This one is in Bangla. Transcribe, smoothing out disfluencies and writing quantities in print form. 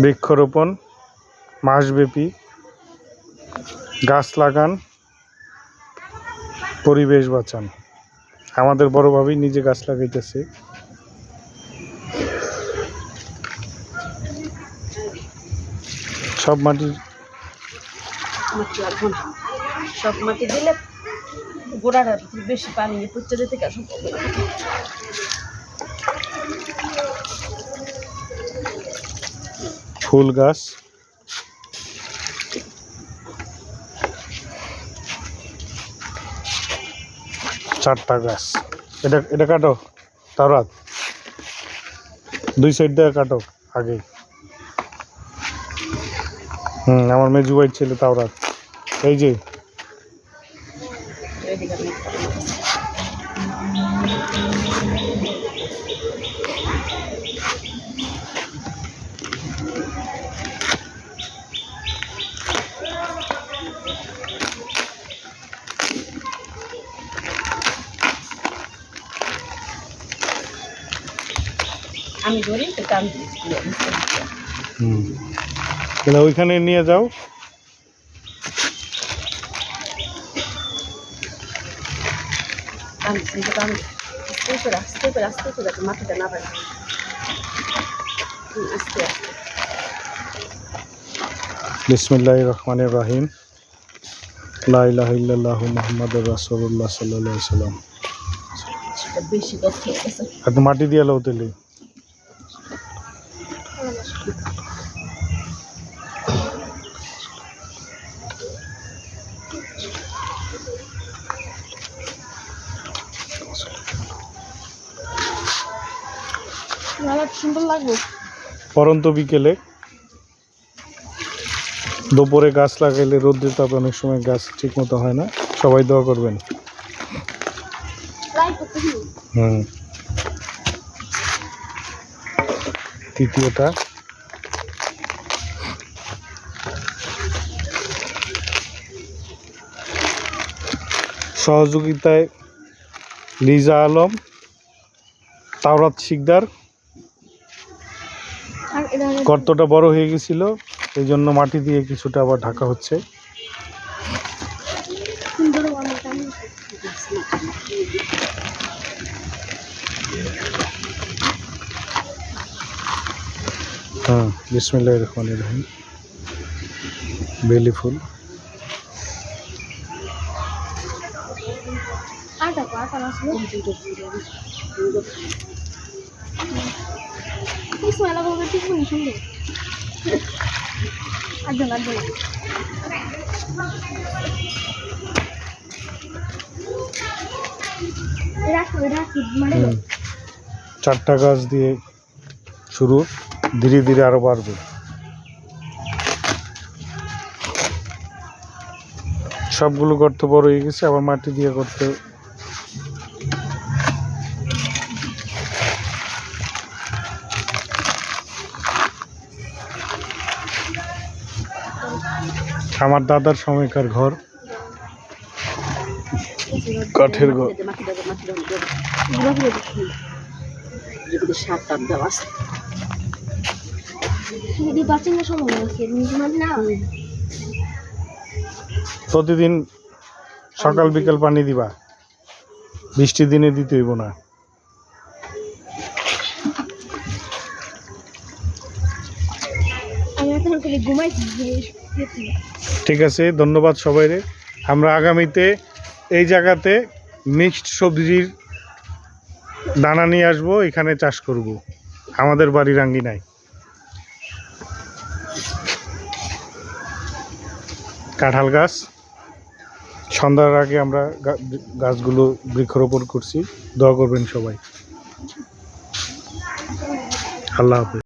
বৃক্ষরোপণ মাসব্যাপী, গাছ লাগান, পরিবেশ বাঁচান। আমাদের বড় ভাবি নিজে গাছ লাগাইতেছে। সব মাটি লাগবে না, সব মাটি দিলে গোড়াটা বেশি পানি পচে যেতে গেছে। ফুল গাছ, চারটা গাছ। এটা কাটো তাওরাত, দুই সাইড দিয়ে কাটো আগে। আমার মেজু ভাইয়ের ছেলে তাওরাত, এই যে আমি ধরি তো টান দিই। ওইখানে নিয়ে যাও। আস্তে করে মাটিটা না পারে, আস্তে আস্তে। বিসমিল্লাহির রহমানির রহিম। লা ইলাহা ইল্লাল্লাহু মুহাম্মাদুর রাসূলুল্লাহ সাল্লাল্লাহু আলাইহি ওয়াসাল্লাম। বেশি কথা আছে, একটু মাটি দিয়ে লাও তেলে। সুন্দর লাগবে। পরন্ত বিকেলে দুপুরে গাছ লাগাইলে রোদ্রের তাপে অনেক সময় গাছ ঠিক মতো হয় না। সবাই দোয়া করবেন। তৃতীয়টা সহযোগিতায় লিজা আলম, তাওরাত শিকদার। গর্তটা বড় হয়ে গেছিল, এই জন্য মাটি দিয়ে কিছুটা আবার ঢাকা হচ্ছে। বিসমিল্লাহির রহমানির রহিম। বেলি ফুল, চারটা গাছ দিয়ে শুরু, ধীরে ধীরে আরো বাড়বে। সবগুলো গর্ত বড় হয়ে গেছে, আবার মাটি দিয়ে করতে। আমার দাদার সময়কার ঘর, কাঠের ঘর। প্রতিদিন সকাল বিকেল পানি দিবা, বৃষ্টির দিনে দিতে হইব না। ঠিক আছে, ধন্যবাদ সবাইরে। আমরা আগামীতে এই জায়গাতে মিক্সড সবজির দানা নিয়ে আসবো, এখানে চাষ করব আমাদের বাড়ির আঙ্গিনায়। কাঁঠাল গাছ, সন্ধ্যার আগে আমরা গাছগুলো বৃক্ষরোপণ করছি। দোয়া করবেন সবাই। আল্লাহ হাফেজ।